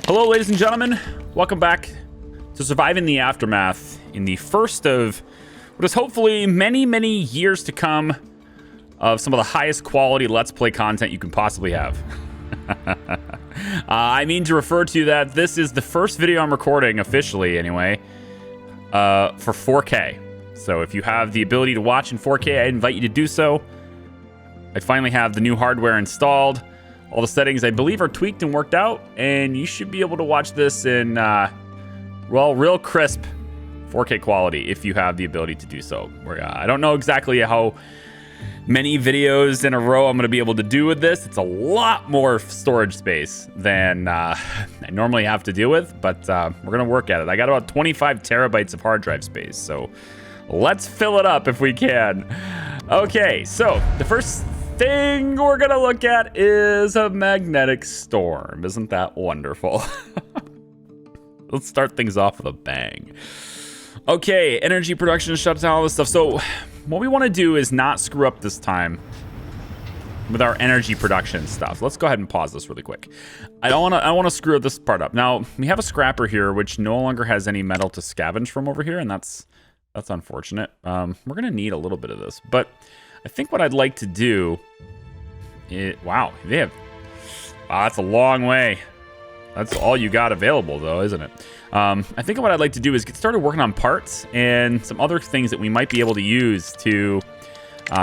Hello, ladies and gentlemen. Welcome back to Surviving the Aftermath in the first of what is hopefully many, many years to come of some of the highest quality Let's Play content you can possibly have. I mean to refer to that this is the first video I'm recording, officially anyway, for 4K. So if you have the ability to watch in 4K, I invite you to do so. I finally have the new hardware installed. All the settings, I believe, are tweaked and worked out, and you should be able to watch this in, well, real crisp 4K quality if you have the ability to do so. I don't know exactly how many videos in a row I'm going to be able to do with this. It's a lot more storage space than I normally have to deal with, but we're going to work at it. I got about 25 terabytes of hard drive space, so let's fill it up if we can. Okay, so the first thing we're gonna look at is a magnetic storm. Isn't that wonderful? Let's start things off with a bang. Okay, energy production shuts down, all this stuff. So what we want to do is not screw up this time with our energy production stuff. Let's go ahead and pause this really quick. I don't want to screw this part up. Now we have a scrapper here which no longer has any metal to scavenge from over here, and that's unfortunate. We're gonna need a little bit of this, but I think what I'd like to do is, wow, that's a long way. That's all you got available though, isn't it? I think what I'd like to do is get started working on parts and some other things that we might be able to use to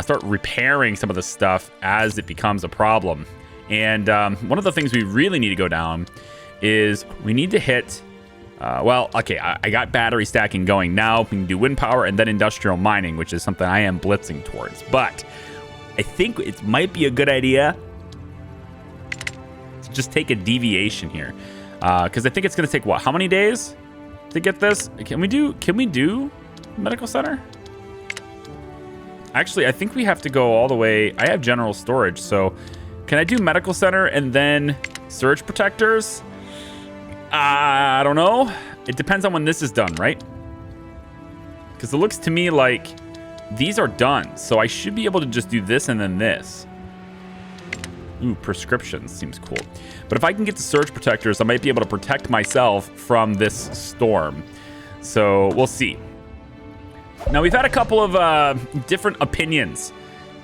start repairing some of the stuff as it becomes a problem. And one of the things we really need to go down is we need to hit well, okay, I got battery stacking going now. We can do wind power and then industrial mining, which is something I am blitzing towards. But I think it might be a good idea to just take a deviation here. Because I think it's going to take, what, how many days to get this? Can we do medical center? Actually, I think we have to go all the way. I have general storage, so can I do medical center and then surge protectors? I don't know. It depends on when this is done, right? Because it looks to me like these are done. So I should be able to just do this and then this. Ooh, prescriptions seems cool. But if I can get the surge protectors, I might be able to protect myself from this storm. So we'll see. Now we've had a couple of different opinions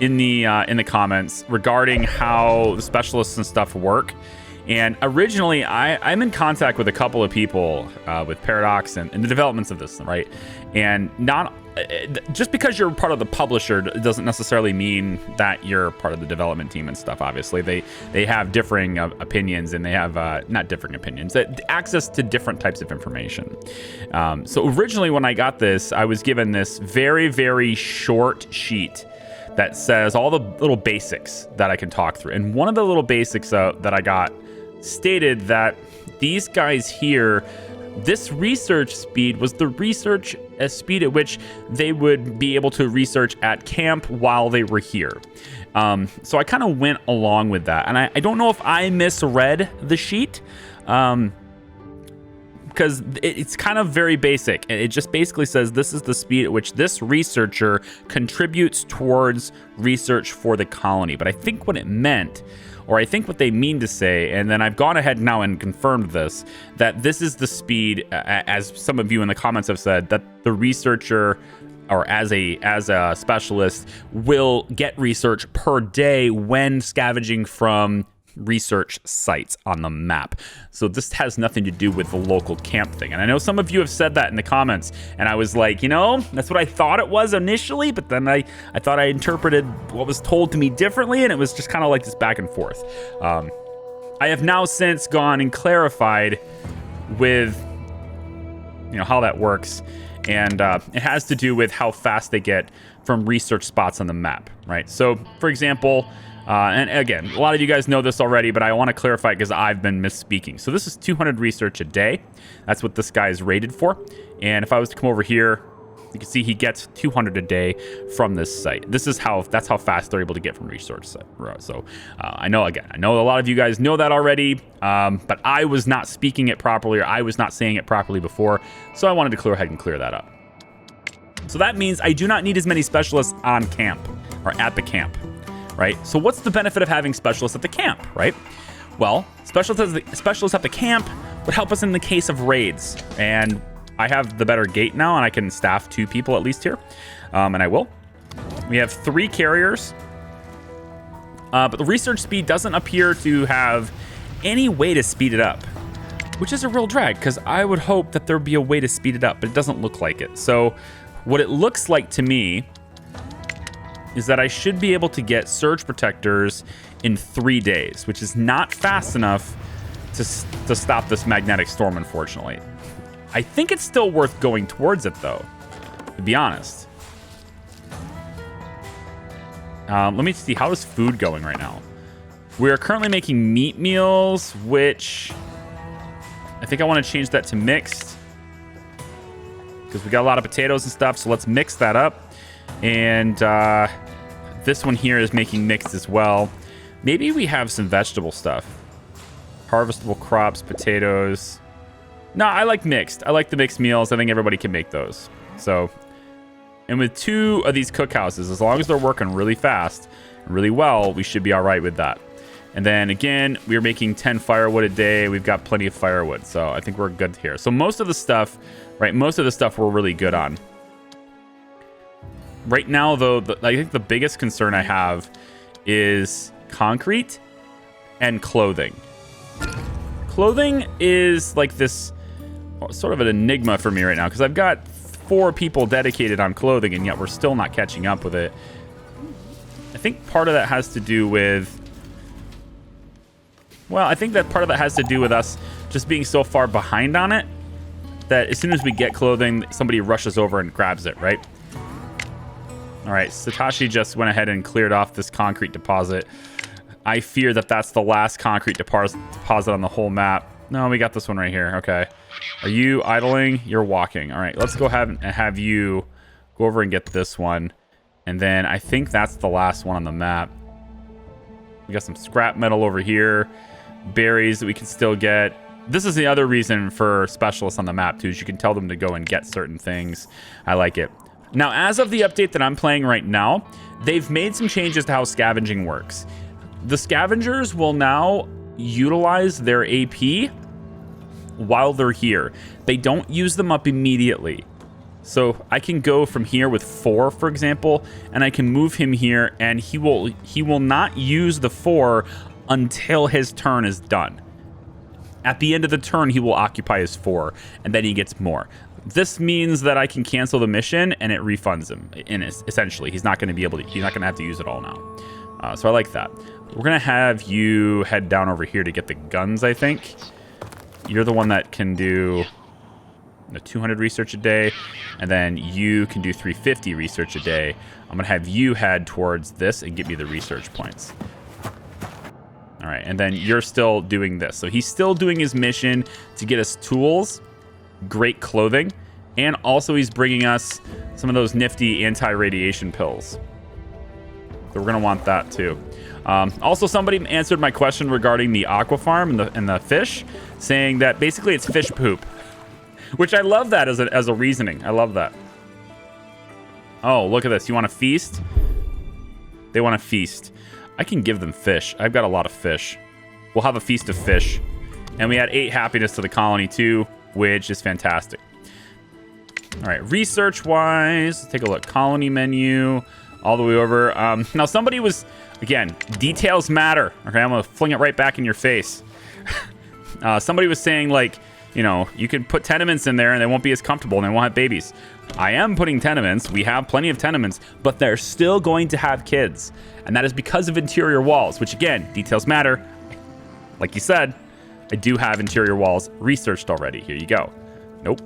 in the comments regarding how the specialists and stuff work. And originally, I'm in contact with a couple of people with Paradox and the developments of this, right? And not just because you're part of the publisher doesn't necessarily mean that you're part of the development team and stuff. Obviously, they have differing opinions, and they have not differing opinions, access to different types of information. So originally, when I got this, I was given this very, very short sheet that says all the little basics that I can talk through. And one of the little basics that I got stated that these guys here, this research speed was the research speed at which they would be able to research at camp while they were here. So I kind of went along with that. And I don't know if I misread the sheet, because it's kind of very basic. It just basically says this is the speed at which this researcher contributes towards research for the colony. But I think what it meant, or I think what they mean to say, and then I've gone ahead now and confirmed this, that this is the speed, as some of you in the comments have said, that the researcher, or as a specialist, will get research per day when scavenging from research sites on the map. So this has nothing to do with the local camp thing. And I know some of you have said that in the comments, and I was like, you know, that's what I thought it was initially, but then I thought I interpreted what was told to me differently, and it was just kind of like this back and forth. I have now since gone and clarified with, you know, how that works, and it has to do with how fast they get from research spots on the map, right? So, for example, and again, a lot of you guys know this already, but I want to clarify because I've been misspeaking. So this is 200 research a day. That's what this guy is rated for. And if I was to come over here, you can see he gets 200 a day from this site. That's how fast they're able to get from research site. So I know a lot of you guys know that already, but I was not speaking it properly, or I was not saying it properly before. So I wanted to clear ahead and clear that up. So that means I do not need as many specialists on camp, or at the camp. Right? So what's the benefit of having specialists at the camp, right? Well, specialists at the camp would help us in the case of raids. And I have the better gate now, and I can staff 2 people at least here. And I will. We have 3 carriers. But the research speed doesn't appear to have any way to speed it up, which is a real drag, because I would hope that there'd be a way to speed it up, but it doesn't look like it. So what it looks like to me is that I should be able to get surge protectors in 3 days, which is not fast enough to stop this magnetic storm, unfortunately. I think it's still worth going towards it, though, to be honest. Let me see, how is food going right now? We are currently making meat meals, which I think I want to change that to mixed, because we got a lot of potatoes and stuff, so let's mix that up. And this one here is making mixed as well. Maybe we have some vegetable stuff. Harvestable crops, potatoes. No, I like mixed. I like the mixed meals. I think everybody can make those. So, and with 2 of these cookhouses, as long as they're working really fast and really well, we should be all right with that. And then again, we're making 10 firewood a day. We've got plenty of firewood, so I think we're good here. So most of the stuff, right, most of the stuff we're really good on. Right now, though, I think the biggest concern I have is concrete and clothing. Clothing is like this sort of an enigma for me right now, because I've got 4 people dedicated on clothing, and yet we're still not catching up with it. I think part of that has to do with... Well, I think that part of that has to do with us just being so far behind on it that as soon as we get clothing, somebody rushes over and grabs it, right? All right, Satoshi just went ahead and cleared off this concrete deposit. I fear that that's the last concrete deposit on the whole map. No, we got this one right here. Okay. Are you idling? You're walking. All right, let's go ahead and have you go over and get this one. And then I think that's the last one on the map. We got some scrap metal over here. Berries that we can still get. This is the other reason for specialists on the map, too, is you can tell them to go and get certain things. I like it. Now, as of the update that I'm playing right now, they've made some changes to how scavenging works. The scavengers will now utilize their AP while they're here. They don't use them up immediately. So I can go from here with 4, for example, and I can move him here, and he will not use the 4 until his turn is done. At the end of the turn, he will occupy his 4, and then he gets more. This means that I can cancel the mission, and it refunds him. Essentially, he's not going to have to use it all now. So I like that. We're going to have you head down over here to get the guns, I think. You're the one that can do the 200 research a day, and then you can do 350 research a day. I'm going to have you head towards this and get me the research points. All right, and then you're still doing this. So he's still doing his mission to get us tools, great clothing, and also he's bringing us some of those nifty anti-radiation pills. So we're going to want that too. Also, somebody answered my question regarding the aqua farm and the fish, saying that basically it's fish poop, which I love that as a reasoning. I love that. Oh, look at this. You want to feast? They want to feast. I can give them fish. I've got a lot of fish. We'll have a feast of fish. And we add 8 happiness to the colony too, which is fantastic. All right, research-wise, take a look. Colony menu, all the way over. Now, somebody was, again, details matter. Okay, I'm going to fling it right back in your face. Somebody was saying, like, you know, you could put tenements in there and they won't be as comfortable and they won't have babies. I am putting tenements. We have plenty of tenements, but they're still going to have kids. And that is because of interior walls, which, again, details matter. Like you said, I do have interior walls researched already. Here you go. Nope.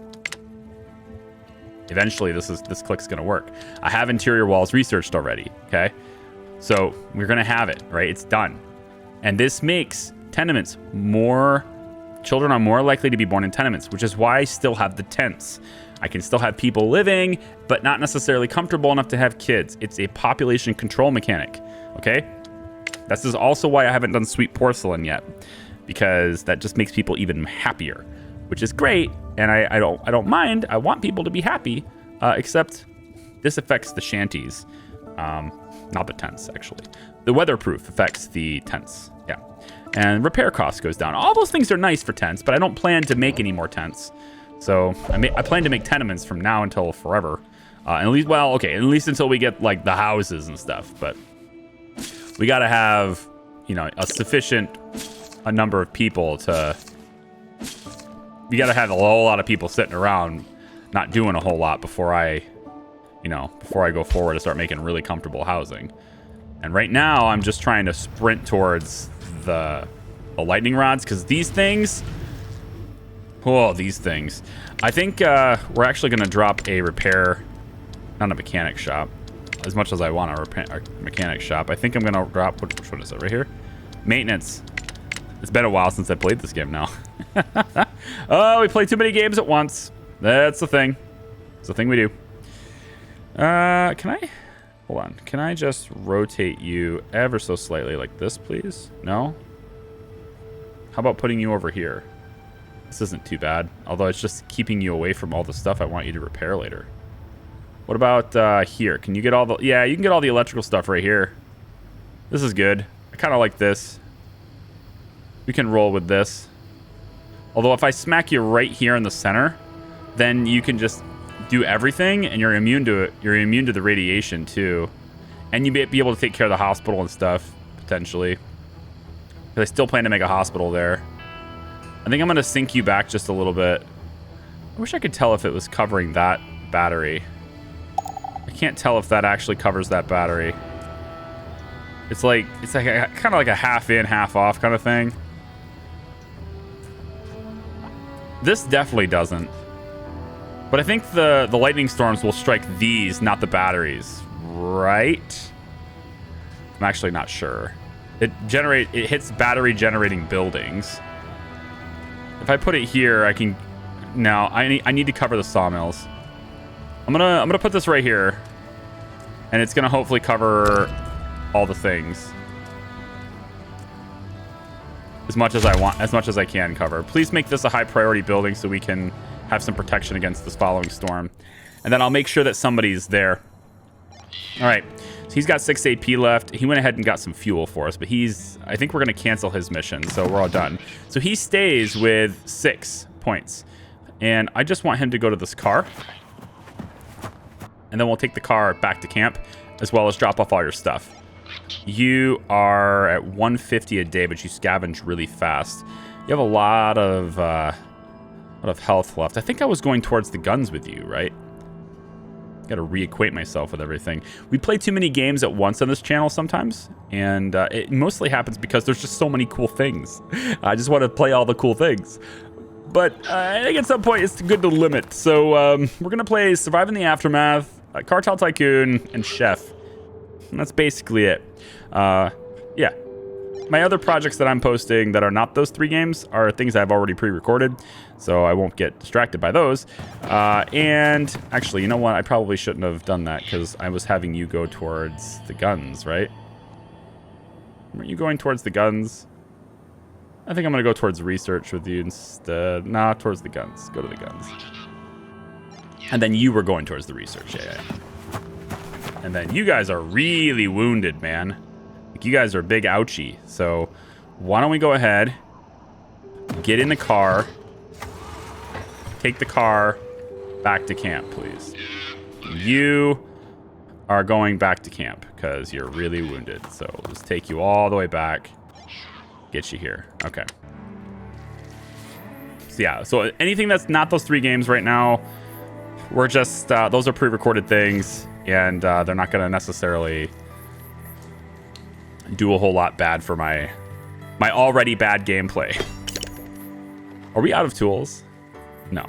Eventually, this click's going to work. I have interior walls researched already, okay? So we're going to have it, right? It's done. And this makes tenements more... Children are more likely to be born in tenements, which is why I still have the tents. I can still have people living, but not necessarily comfortable enough to have kids. It's a population control mechanic, okay? This is also why I haven't done sweet porcelain yet, because that just makes people even happier, which is great, and I don't mind. I want people to be happy, except this affects the shanties, not the tents, actually. The weatherproof affects the tents, yeah. and repair cost goes down. All those things are nice for tents, but I don't plan to make any more tents. So I plan to make tenements from now until forever. At least, well, okay, at least until we get like the houses and stuff. But we got to have, you know, a sufficient number of people to. We got to have a whole lot of people sitting around, not doing a whole lot before I go forward to start making really comfortable housing. And right now, I'm just trying to sprint towards the lightning rods because these things. Oh, these things. I think we're actually going to drop a repair. Not a mechanic shop, as much as I want a mechanic shop. I think I'm gonna drop, which one is it right here? Maintenance. It's been a while since I played this game now. Oh, we play too many games at once. That's the thing. It's the thing we do. Can I, hold on. Can I just rotate you ever so slightly like this, please? No? How about putting you over here? This isn't too bad, although it's just keeping you away from all the stuff I want you to repair later. What about here? Can you get all the... Yeah, you can get all the electrical stuff right here. This is good. I kind of like this. We can roll with this. Although if I smack you right here in the center, then you can just do everything, and you're immune to it. You're immune to the radiation, too. And you may be able to take care of the hospital and stuff, potentially. Because I still plan to make a hospital there. I think I'm going to sink you back just a little bit. I wish I could tell if it was covering that battery. I can't tell if that actually covers that battery. It's like kind of like a half in, half off kind of thing. This definitely doesn't. But I think the lightning storms will strike these, not the batteries, right? I'm actually not sure. It hits battery generating buildings. If I put it here, I can. No, I need to cover the sawmills. I'm gonna put this right here, and it's gonna hopefully cover all the things as much as I want, as much as I can cover. Please make this a high priority building so we can have some protection against this following storm, and then I'll make sure that somebody's there. All right, so he's got 6 AP left. He went ahead and got some fuel for us, but I think we're gonna cancel his mission, so we're all done. So he stays with 6 points, and I just want him to go to this car. And then we'll take the car back to camp, as well as drop off all your stuff. You are at 150 a day, but you scavenge really fast. You have a lot of health left. I think I was going towards the guns with you, right? Got to reacquaint myself with everything. We play too many games at once on this channel sometimes, and it mostly happens because there's just so many cool things. I just want to play all the cool things. But I think at some point it's good to limit. So we're going to play Survive in the Aftermath, Cartel Tycoon, and Chef. And that's basically it. Yeah. My other projects that I'm posting that are not those 3 games are things I've already pre-recorded, so I won't get distracted by those. And actually, you know what? I probably shouldn't have done that because I was having you go towards the guns, right? Weren't you going towards the guns? I think I'm going to go towards research with you instead. Nah, towards the guns. Go to the guns. And then you were going towards the research. Yeah. And then you guys are really wounded, man. Like, you guys are a big ouchie. So why don't we go ahead, get in the car, take the car back to camp, please. You are going back to camp because you're really wounded. So let's take you all the way back. Get you here. Okay. So yeah, so anything that's not those 3 games right now, we're just those are pre-recorded things, and they're not going to necessarily do a whole lot bad for my already bad gameplay. Are we out of tools? No.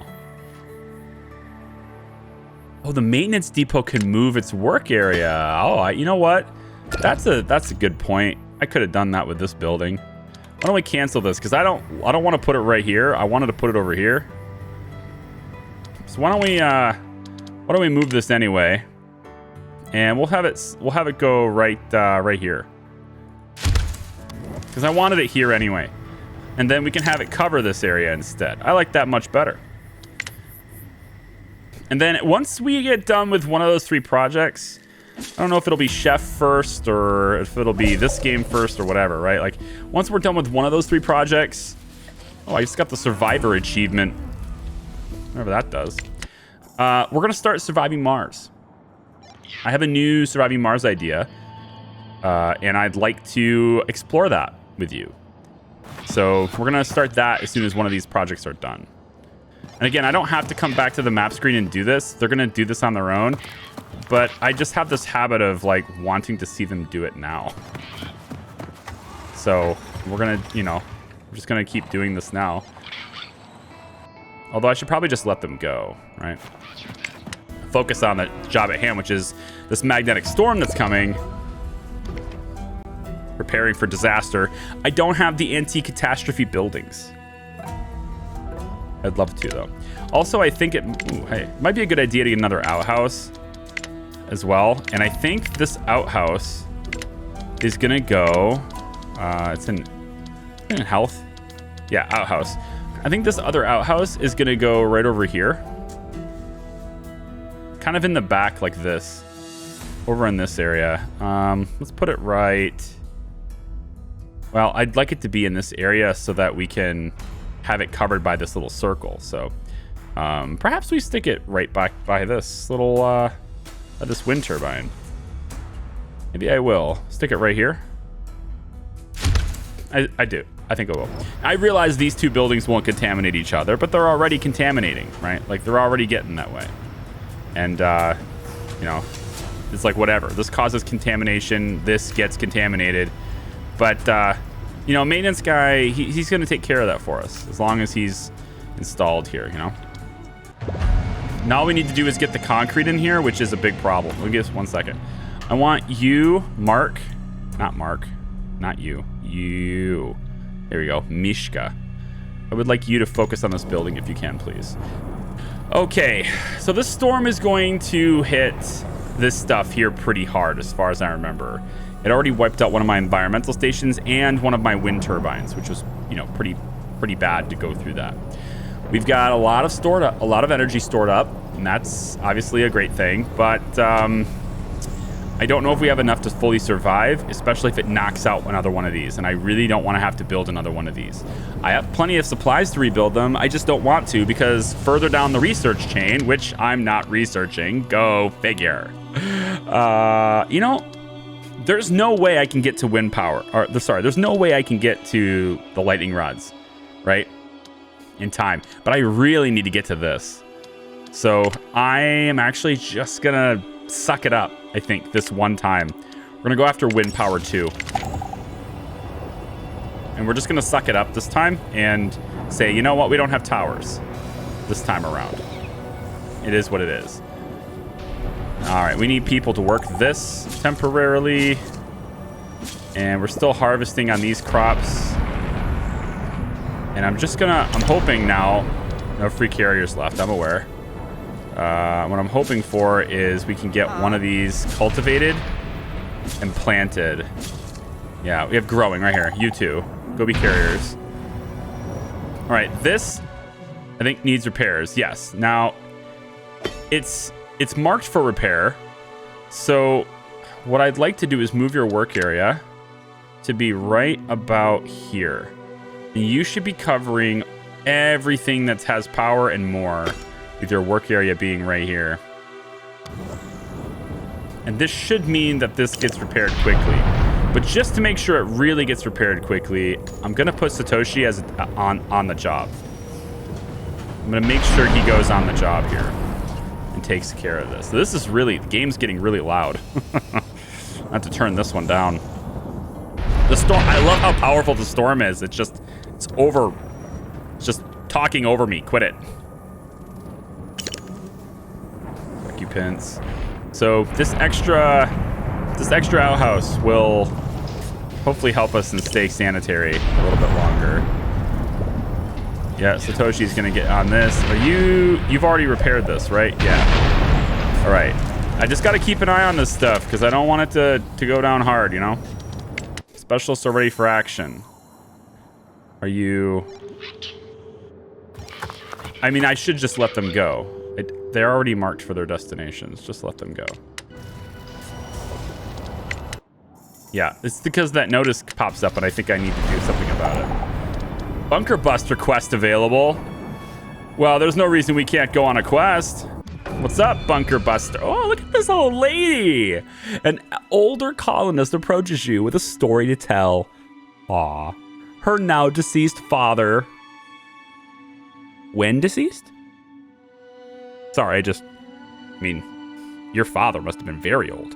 Oh, the maintenance depot can move its work area. Oh, you know what? That's a good point. I could have done that with this building. Why don't we cancel this? Because I don't want to put it right here. I wanted to put it over here. So why don't we move this anyway? And we'll have it go right here. Because I wanted it here anyway. And then we can have it cover this area instead. I like that much better. And then once we get done with one of those 3 projects, I don't know if it'll be chef first or if it'll be this game first or whatever, right? Like, once we're done with one of those 3 projects... Oh, I just got the Survivor achievement. Whatever that does. We're going to start surviving Mars. I have a new surviving Mars idea. And I'd like to explore that with you. So we're going to start that as soon as one of these projects are done. And again, I don't have to come back to the map screen and do this. They're going to do this on their own. But I just have this habit of, like, wanting to see them do it now. So we're going to, you know, we're just going to keep doing this now. Although I should probably just let them go, right? Focus on the job at hand, which is this magnetic storm that's coming. Preparing for disaster. I don't have the anti-catastrophe buildings. I'd love to, though. Also, I think it might be a good idea to get another outhouse as well. And I think this outhouse is going to go... it's in health. Yeah, outhouse. I think this other outhouse is going to go right over here. Kind of in the back like this. Over in this area. Let's put it right... Well, I'd like it to be in this area so that we can have it covered by this little circle. So perhaps we stick it right back by this little, this wind turbine. Maybe I will. Stick it right here. I do. I think I will. I realize these 2 buildings won't contaminate each other, but they're already contaminating, right? Like, they're already getting that way. And, you know, it's like, whatever. This causes contamination. This gets contaminated. But, you know, maintenance guy, he's going to take care of that for us as long as he's installed here, you know. Now all we need to do is get the concrete in here, which is a big problem. Let me give us 1 second. I want you, Mark, not you. There we go, Mishka. I would like you to focus on this building if you can, please. Okay, so this storm is going to hit this stuff here pretty hard as far as I remember. It already wiped out one of my environmental stations and one of my wind turbines, which was, you know, pretty bad to go through that. We've got a lot of energy stored up, and that's obviously a great thing. But I don't know if we have enough to fully survive, especially if it knocks out another one of these. And I really don't want to have to build another one of these. I have plenty of supplies to rebuild them. I just don't want to because further down the research chain, which I'm not researching, go figure. You know. There's no way I can get to wind power. There's no way I can get to the lightning rods, right? In time. But I really need to get to this. So I am actually just going to suck it up, I think, this one time. We're going to go after wind power 2. And we're just going to suck it up this time and say, you know what? We don't have towers this time around. It is what it is. All right, we need people to work this temporarily. And we're still harvesting on these crops. And I'm hoping now, no free carriers left, I'm aware. What I'm hoping for is we can get one of these cultivated and planted. Yeah, we have growing right here. You two, go be carriers. All right, this I think needs repairs. Yes. Now it's marked for repair. So what I'd like to do is move your work area to be right about here. And you should be covering everything that has power and more, with your work area being right here. And this should mean that this gets repaired quickly. But just to make sure it really gets repaired quickly, I'm going to put Satoshi as on the job. I'm going to make sure he goes on the job here and takes care of this. So this is really, the game's getting really loud. I have to turn this one down. The storm, I love how powerful the storm is. It's just talking over me. Quit it. Occupants. So this extra outhouse will hopefully help us and stay sanitary a little bit longer. Yeah, Satoshi's gonna get on this. You've already repaired this, right? Yeah. All right. I just gotta keep an eye on this stuff because I don't want it to go down hard, you know? Specialists are ready for action. Are you... I mean, I should just let them go. They're already marked for their destinations. Just let them go. Yeah, it's because that notice pops up and I think I need to do something about it. Bunker Buster quest available. Well, there's no reason we can't go on a quest. What's up, Bunker Buster? Oh, look at this old lady. An older colonist approaches you with a story to tell. Aw. Her now deceased father. When deceased? Sorry, I mean, your father must have been very old.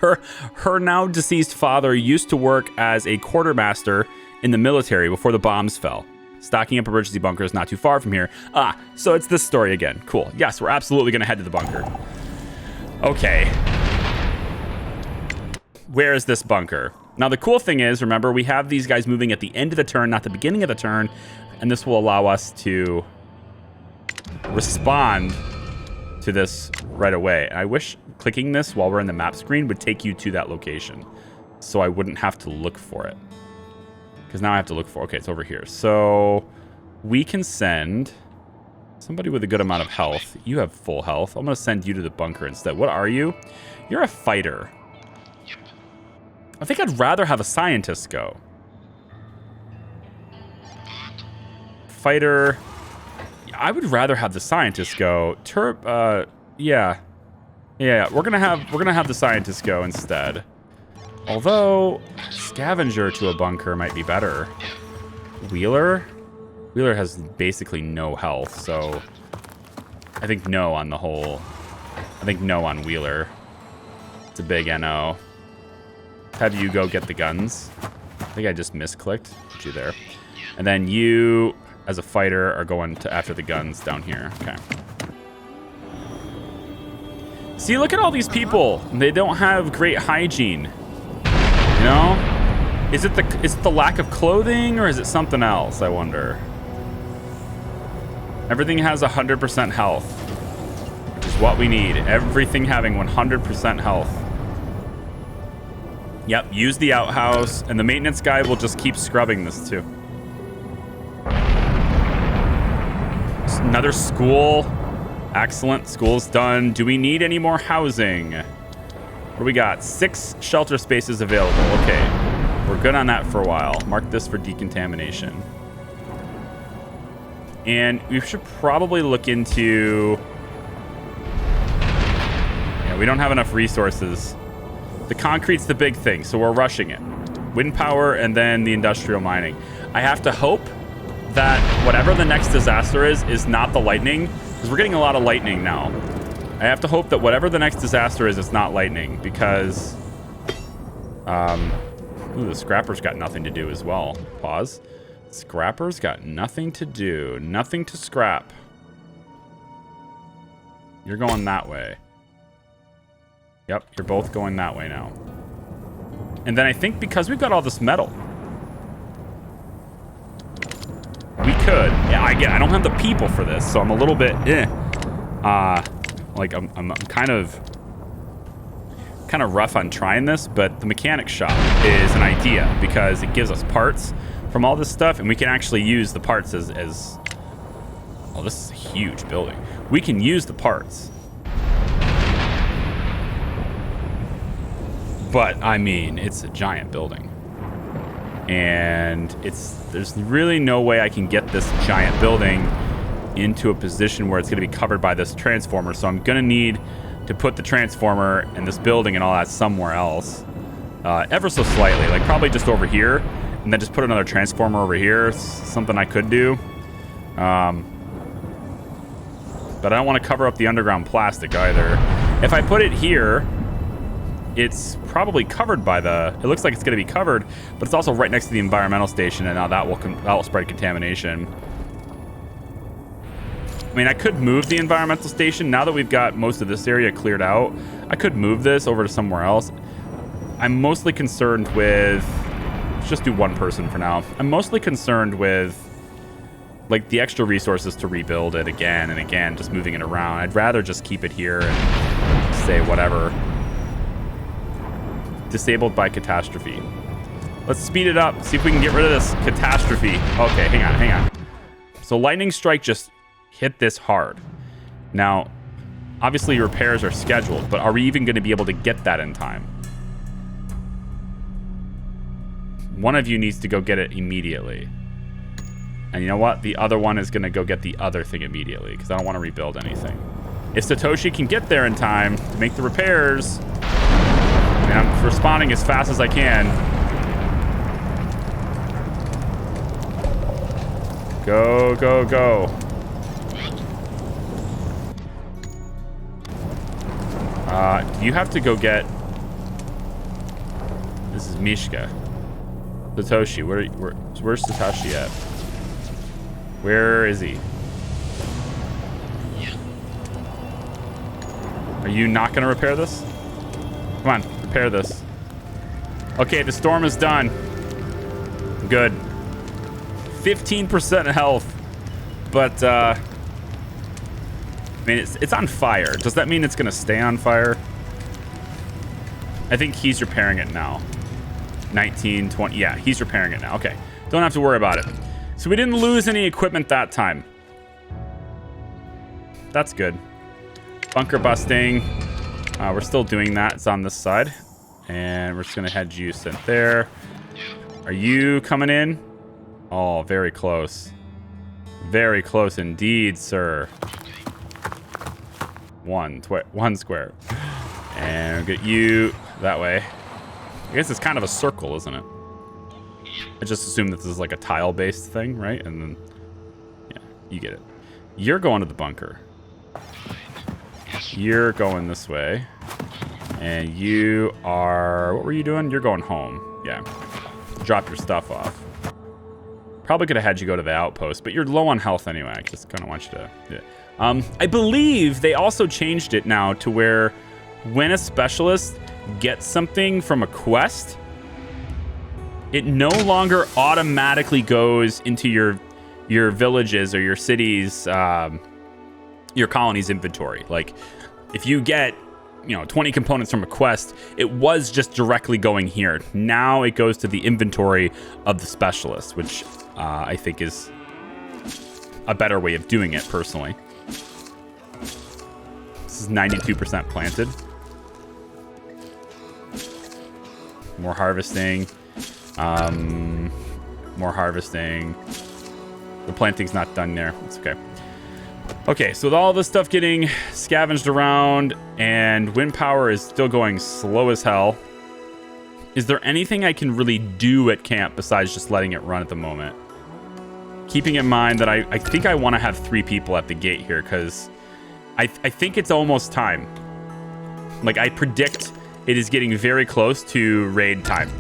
Her now deceased father used to work as a quartermaster in the military before the bombs fell. Stocking up emergency bunkers not too far from here. So it's this story again. Cool. Yes, we're absolutely going to head to the bunker. Okay. Where is this bunker? Now, the cool thing is, remember, we have these guys moving at the end of the turn, not the beginning of the turn, and this will allow us to respond to this right away. I wish clicking this while we're in the map screen would take you to that location, so I wouldn't have to look for it. Because now I have to look for... Okay, it's over here. So we can send somebody with a good amount of health. You have full health. I'm going to send you to the bunker instead. What are you? You're a fighter. Yep. I think I'd rather have a scientist go. Fighter. I would rather have the scientist go. Yeah. We're gonna have the scientist go instead. Although, Scavenger to a bunker might be better. Wheeler has basically no health, so I think no on the whole. I think no on Wheeler. It's a big NO. Have you go get the guns. I think I just misclicked. Put you there. And then you, as a fighter, are going to after the guns down here. Okay. See, look at all these people. They don't have great hygiene. You know? Is it the lack of clothing or is it something else, I wonder? Everything has 100% health, which is what we need. Everything having 100% health. Yep, use the outhouse, and the maintenance guy will just keep scrubbing this too. Another school. Excellent, school's done. Do we need any more housing? What do we got? 6 shelter spaces available. Okay, we're good on that for a while. Mark this for decontamination. And we should probably look into... Yeah, we don't have enough resources. The concrete's the big thing, so we're rushing it. Wind power and then the industrial mining. I have to hope that whatever the next disaster is not the lightning, because we're getting a lot of lightning now. I have to hope that whatever the next disaster is, it's not lightning, because... Ooh, the scrapper's got nothing to do as well. Pause. Scrapper's got nothing to do. Nothing to scrap. You're going that way. Yep, you're both going that way now. And then I think because we've got all this metal, we could. Yeah, I don't have the people for this, so I'm a little bit like I'm kind of rough on trying this, but the mechanic shop is an idea because it gives us parts from all this stuff, and we can actually use the parts as oh, this is a huge building. We can use the parts. But I mean, it's a giant building. And there's really no way I can get this giant building into a position where it's going to be covered by this transformer. So I'm going to need to put the transformer and this building and all that somewhere else. Ever so slightly, like probably just over here. And then just put another transformer over here. Something I could do. But I don't want to cover up the underground plastic either. If I put it here, it's probably covered by it looks like it's going to be covered, but it's also right next to the environmental station, and now that will spread contamination. I mean, I could move the environmental station now that we've got most of this area cleared out. I could move this over to somewhere else. I'm mostly concerned with... Let's just do one person for now. I'm mostly concerned with like the extra resources to rebuild it again and again, just moving it around. I'd rather just keep it here and say whatever. Disabled by catastrophe. Let's speed it up. See if we can get rid of this catastrophe. Okay, hang on. So lightning strike just hit this hard. Now, obviously repairs are scheduled, but are we even going to be able to get that in time? One of you needs to go get it immediately. And you know what? The other one is going to go get the other thing immediately because I don't want to rebuild anything. If Satoshi can get there in time to make the repairs, and I'm responding as fast as I can. Go, go, go. You have to go get... This is Mishka. Satoshi, where's Satoshi at? Where is he? Are you not going to repair this? Come on, repair this. Okay, the storm is done. Good. 15% health. But, I mean, it's on fire. Does that mean it's going to stay on fire? I think he's repairing it now. 19, 20. Yeah, he's repairing it now. Okay. Don't have to worry about it. So we didn't lose any equipment that time. That's good. Bunker busting. We're still doing that. It's on this side. And we're just going to head you sent there. Are you coming in? Oh, very close. Very close indeed, sir. One square. And we'll get you that way. I guess it's kind of a circle, isn't it? I just assume that this is like a tile-based thing, right? And then, yeah, you get it. You're going to the bunker. You're going this way. And you are... What were you doing? You're going home. Yeah. Drop your stuff off. Probably could have had you go to the outpost, but you're low on health anyway. I just kind of want you to... Yeah. I believe they also changed it now to where when a specialist gets something from a quest, it no longer automatically goes into your villages or your cities, your colony's inventory. Like, if you get, 20 components from a quest, it was just directly going here. Now it goes to the inventory of the specialist, which I think is a better way of doing it, personally. This is 92% planted. More harvesting. More harvesting. The planting's not done there. It's okay. Okay, so with all this stuff getting scavenged around and wind power is still going slow as hell, is there anything I can really do at camp besides just letting it run at the moment? Keeping in mind that I think I want to have 3 people at the gate here because I think it's almost time. Like, I predict it is getting very close to raid time.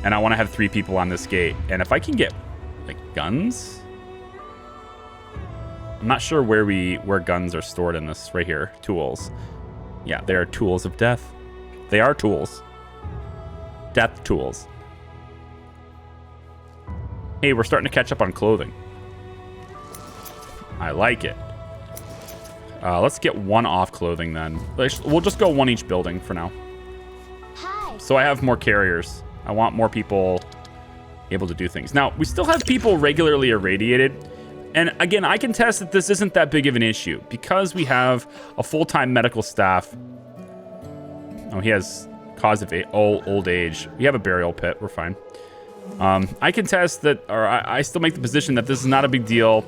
And I want to have 3 people on this gate. And if I can get, like, guns... I'm not sure where guns are stored in this right here. Tools. Yeah, they are tools of death. They are tools. Death tools. Hey, we're starting to catch up on clothing. I like it. Let's get 1 off clothing then. We'll just go 1 each building for now. Hi. So I have more carriers. I want more people able to do things. Now, we still have people regularly irradiated. And again, I can test that this isn't that big of an issue because we have a full-time medical staff. Oh, he has cause of old age. We have a burial pit. We're fine. I can test that, or I still make the position that this is not a big deal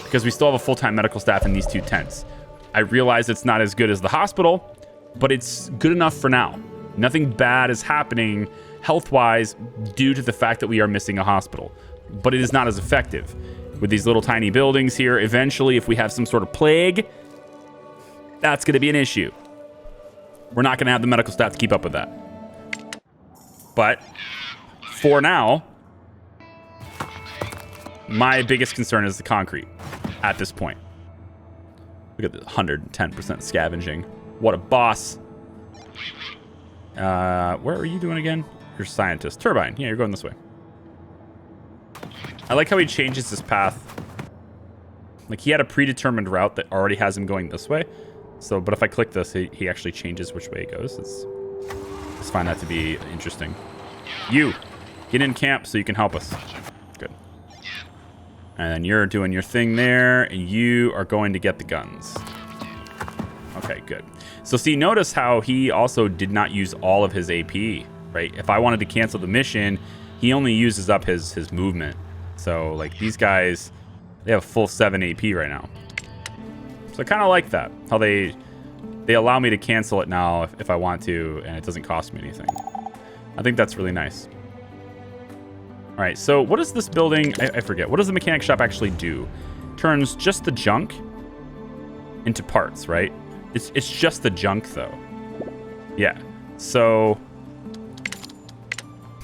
because we still have a full-time medical staff in these 2 tents. I realize it's not as good as the hospital, but it's good enough for now. Nothing bad is happening health-wise due to the fact that we are missing a hospital, but it is not as effective. With these little tiny buildings here, eventually, if we have some sort of plague, that's going to be an issue. We're not going to have the medical staff to keep up with that. But for now, my biggest concern is the concrete at this point. Look at the 110% scavenging. What a boss. Where are you doing again? You're a scientist. Turbine. Yeah, you're going this way. I like how he changes his path. Like, he had a predetermined route that already has him going this way. So, but if I click this, he actually changes which way it goes. Just find that to be interesting. You, get in camp so you can help us. Good. And then you're doing your thing there, and you are going to get the guns. Okay, good. So see, notice how he also did not use all of his AP, right? If I wanted to cancel the mission, he only uses up his movement. So like these guys, they have full 7 AP right now. So I kind of like that, how they allow me to cancel it now if I want to, and it doesn't cost me anything. I think that's really nice. All right, so what does this building, I forget, what does the mechanic shop actually do? Turns just the junk into parts, right? It's just the junk though. Yeah, so,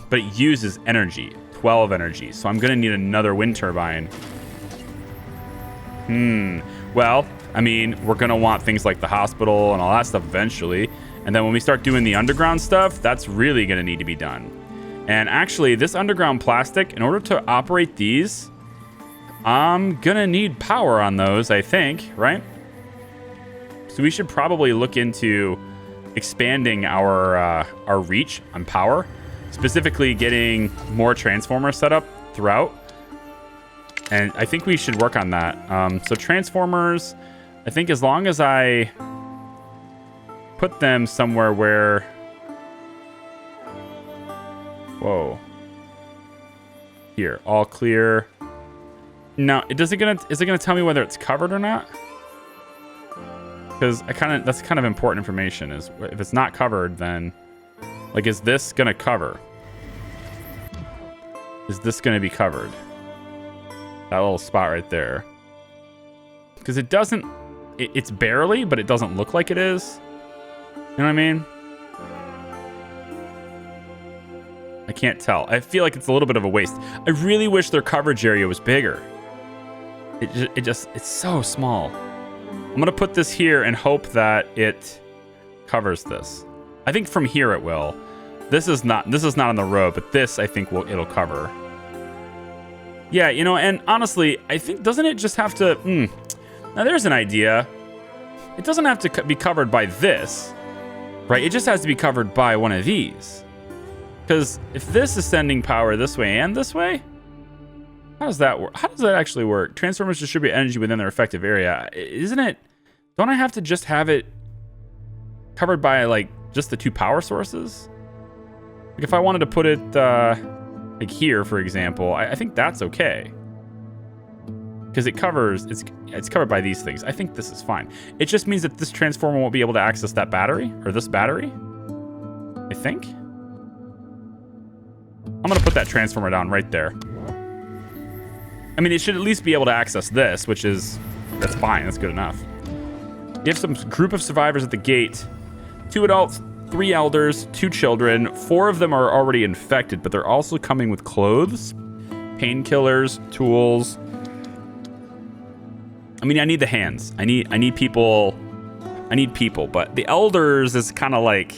but it uses energy, 12 energy. So I'm gonna need another wind turbine. Well, I mean, we're gonna want things like the hospital and all that stuff eventually. And then when we start doing the underground stuff, that's really gonna need to be done. And actually, this underground plastic, in order to operate these, I'm gonna need power on those, I think, right? So we should probably look into expanding our reach on power, specifically getting more transformers set up throughout. And I think we should work on that. So transformers, I think as long as I put them somewhere where... Whoa. Here, all clear. Now, is it gonna tell me whether it's covered or not? Because that's kind of important information. Is if it's not covered, then like, is this gonna cover? Is this gonna be covered? That little spot right there. Because it doesn't. It's barely, but it doesn't look like it is. You know what I mean? I can't tell. I feel like it's a little bit of a waste. I really wish their coverage area was bigger. It's so small. I'm gonna put this here and hope that it covers this. I think from here it will. This is not on the road, but this I think it'll cover. Yeah, you know, and honestly, I think, doesn't it just have to... Now there's an idea. It doesn't have to be covered by this, right? It just has to be covered by one of these. Because if this is sending power this way and this way, how does that work? How does that actually work? Transformers distribute energy within their effective area. Isn't it? Don't I have to just have it covered by like just the two power sources? Like if I wanted to put it like here, for example, I think that's okay. Because it covers, it's covered by these things. I think this is fine. It just means that this transformer won't be able to access that battery or this battery. I think. I'm gonna put that transformer down right there. I mean, it should at least be able to access this, that's fine, that's good enough. You have some group of survivors at the gate. 2 adults, 3 elders, 2 children. 4 of them are already infected, but they're also coming with clothes, painkillers, tools. I mean, I need the hands. I need people, but the elders is kind of like,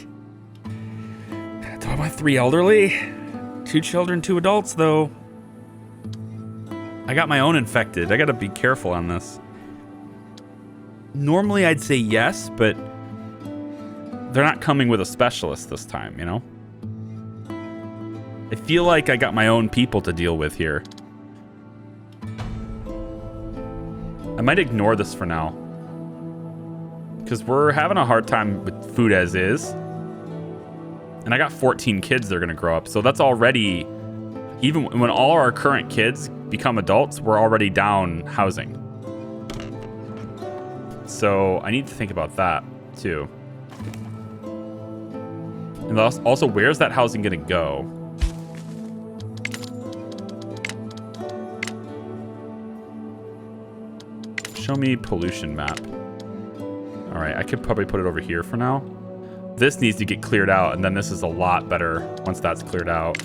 do I want 3 elderly? 2 children, 2 adults, though. I got my own infected. I gotta be careful on this. Normally I'd say yes, but they're not coming with a specialist this time, you know? I feel like I got my own people to deal with here. I might ignore this for now, because we're having a hard time with food as is. And I got 14 kids that are gonna grow up, so that's already... Even when all our current kids become adults, we're already down housing. So I need to think about that too. And also, where's that housing gonna go? Show me pollution map. All right, I could probably put it over here for now. This needs to get cleared out, and then this is a lot better once that's cleared out.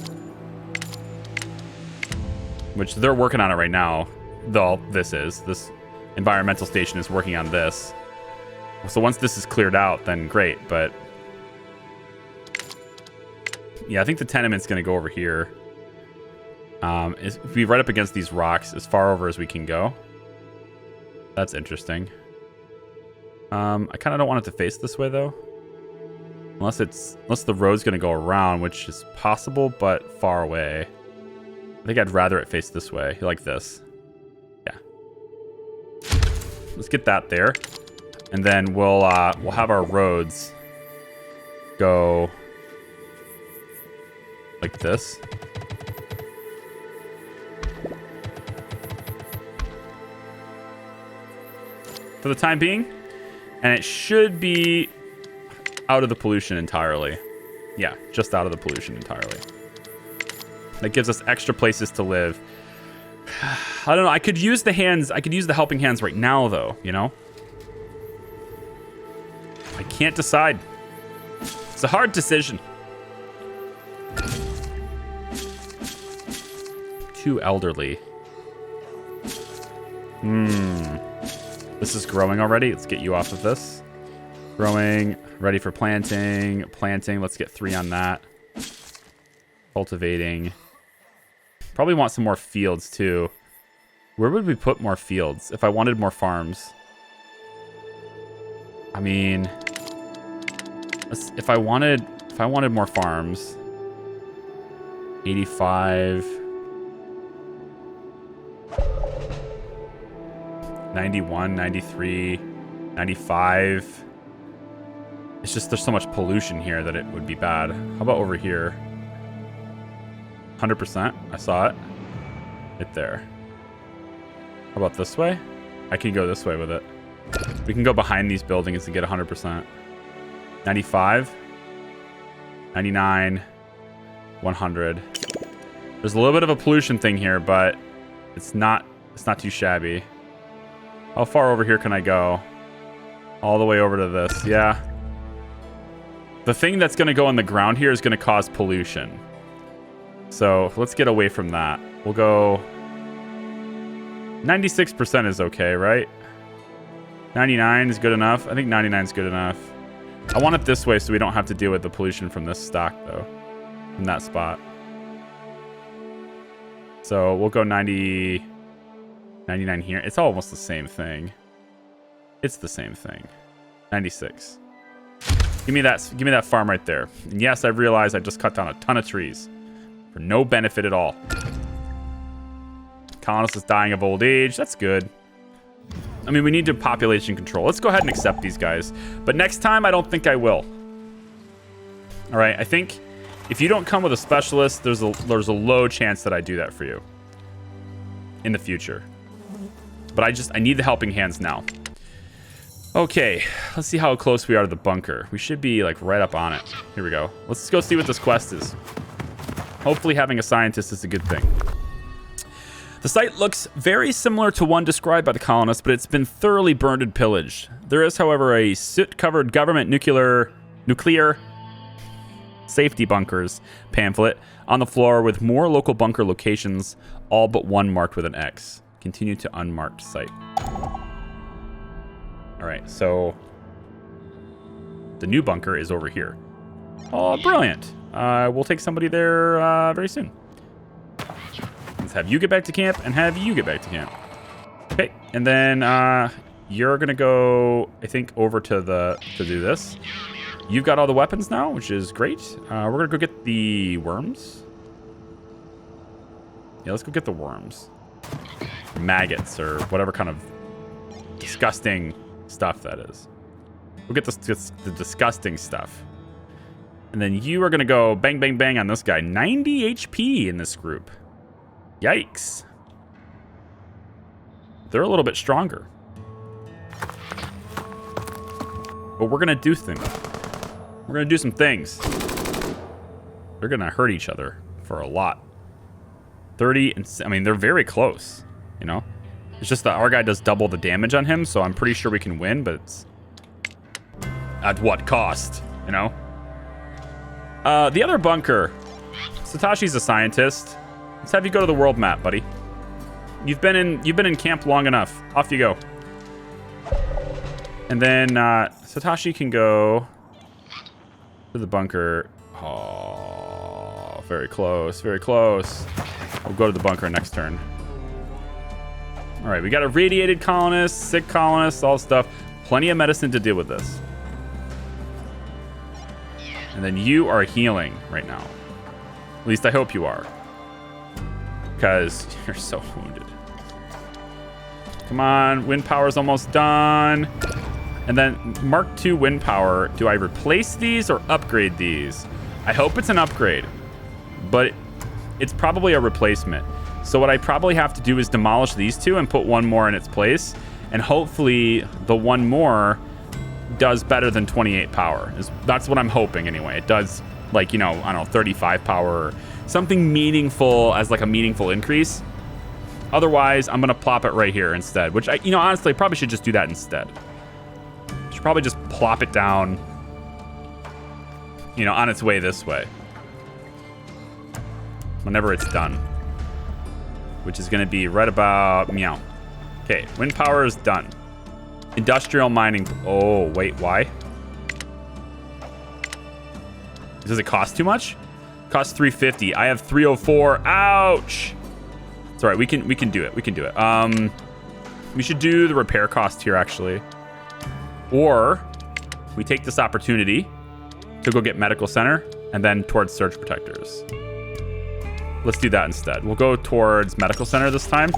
Which they're working on it right now. Though this environmental station is working on this. So once this is cleared out, then great. But yeah, I think the tenement's gonna go over here. If we right up against these rocks as far over as we can go. That's interesting. I kind of don't want it to face this way though. Unless the road's gonna go around, which is possible, but far away. I think I'd rather it face this way, like this. Yeah. Let's get that there, and then we'll have our roads go like this. for the time being. And it should be out of the pollution entirely. Yeah, just out of the pollution entirely. That gives us extra places to live. I don't know. I could use the hands. I could use the helping hands right now, though, you know? I can't decide. It's a hard decision. Too elderly. This is growing already. Let's get you off of this. Growing. Ready for planting. Planting. Let's get 3 on that. Cultivating. Probably want some more fields, too. Where would we put more fields if I wanted more farms? I mean, if I wanted more farms, 85, 91, 93, 95. It's just there's so much pollution here that it would be bad. How about over here? 100%. I saw it. Right there. How about this way? I can go this way with it. We can go behind these buildings and get 100%. 95. 99. 100. There's a little bit of a pollution thing here, but it's not too shabby. How far over here can I go? All the way over to this. Yeah. The thing that's going to go on the ground here is going to cause pollution. So let's get away from that. We'll go 96% is okay, right? 99 is good enough. I think 99 is good enough. I want it this way so we don't have to deal with the pollution from this stock, though. From that spot. So we'll go 90, 99 here. It's almost the same thing. It's the same thing. 96. Give me that farm right there. And yes, I've realized I just cut down a ton of trees. For no benefit at all. Colonist is dying of old age. That's good. I mean, we need to population control. Let's go ahead and accept these guys. But next time, I don't think I will. All right, I think if you don't come with a specialist, there's a low chance that I do that for you in the future. But I need the helping hands now. Okay, let's see how close we are to the bunker. We should be like right up on it. Here we go. Let's go see what this quest is. Hopefully having a scientist is a good thing. The site looks very similar to one described by the colonists, but it's been thoroughly burned and pillaged. There is, however, a soot-covered government nuclear safety bunkers pamphlet on the floor with more local bunker locations, all but one marked with an X. Continue to unmarked site. All right, so the new bunker is over here. Oh, brilliant. We'll take somebody there very soon. Let's have you get back to camp and have you get back to camp. Okay, and then you're gonna go, I think, over to do this. You've got all the weapons now, which is great. We're gonna go get the worms. Yeah, let's go get the worms. Maggots or whatever kind of disgusting stuff that is. We'll get the disgusting stuff. And then you are going to go bang, bang, bang on this guy. 90 HP in this group. Yikes. They're a little bit stronger. But we're going to do things. We're going to do some things. They're going to hurt each other for a lot. 30, and I mean, they're very close, you know? It's just that our guy does double the damage on him, so I'm pretty sure we can win, but it's at what cost, you know? The other bunker. Satoshi's a scientist. Let's have you go to the world map, buddy. You've been in camp long enough. Off you go. And then Satoshi can go to the bunker. Oh, very close, very close. We'll go to the bunker next turn. All right, we got irradiated colonists, sick colonists, all stuff. Plenty of medicine to deal with this. And then you are healing right now. At least I hope you are. Because you're so wounded. Come on, wind power's almost done. And then Mark II wind power. Do I replace these or upgrade these? I hope it's an upgrade. But it's probably a replacement. So what I probably have to do is demolish these two and put one more in its place. And hopefully the one more does better than 28 power. That's what I'm hoping anyway. It does, like, you know, I don't know, 35 power or something meaningful as like a meaningful increase. Otherwise, I'm going to plop it right here instead, which you know, honestly, I probably should just do that instead. Should probably just plop it down, you know, on its way this way. Whenever it's done. Which is going to be right about, meow. Okay, wind power is done. Industrial mining. Oh, wait, why? Does it cost too much? Costs 350. I have 304. Ouch. It's all right. We can do it. We can do it. We should do the repair cost here, actually. Or we take this opportunity to go get medical center and then towards surge protectors. Let's do that instead. We'll go towards medical center this time.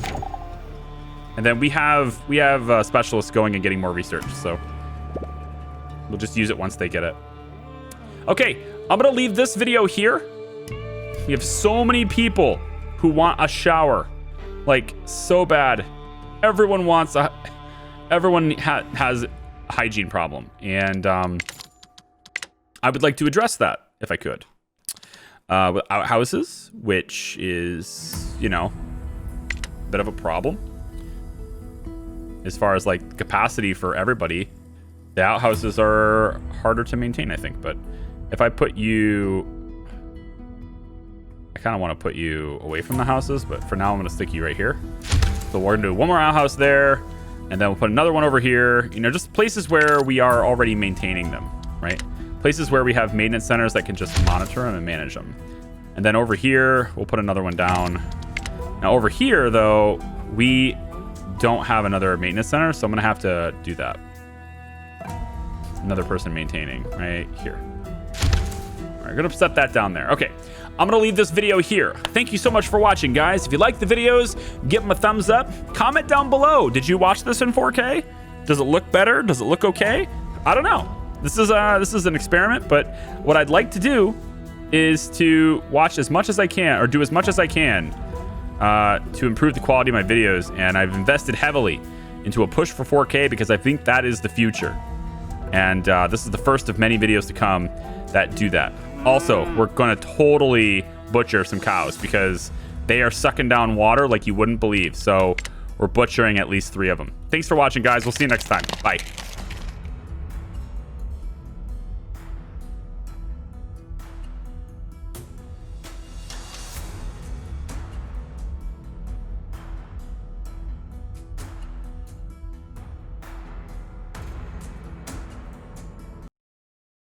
And then we have specialists going and getting more research, so we'll just use it once they get it. Okay, I'm gonna leave this video here. We have so many people who want a shower, like so bad. Everyone wants has a hygiene problem, and I would like to address that if I could. With outhouses, which is, you know, a bit of a problem. As far as like capacity for everybody, the outhouses are harder to maintain, I think. But if I put you, I kind of want to put you away from the houses, but for now I'm going to stick you right here. So we're going to do one more outhouse there, and then we'll put another one over here. You know, just places where we are already maintaining them, right? Places where we have maintenance centers that can just monitor them and manage them. And then over here, we'll put another one down. Now over here, though, we don't have another maintenance center, so I'm gonna have to do that. Another person maintaining right here. All right, I'm gonna set that down there. Okay, I'm gonna leave this video here. Thank you so much for watching, guys. If you like the videos, give them a thumbs up. Comment down below. Did you watch this in 4K? Does it look better? Does it look okay? I don't know. This is an experiment, but what I'd like to do is to watch as much as I can, or do as much as I can, to improve the quality of my videos. And I've invested heavily into a push for 4K because I think that is the future. And this is the first of many videos to come that do that. Also, we're going to totally butcher some cows because they are sucking down water like you wouldn't believe. So we're butchering at least 3 of them. Thanks for watching, guys. We'll see you next time. Bye.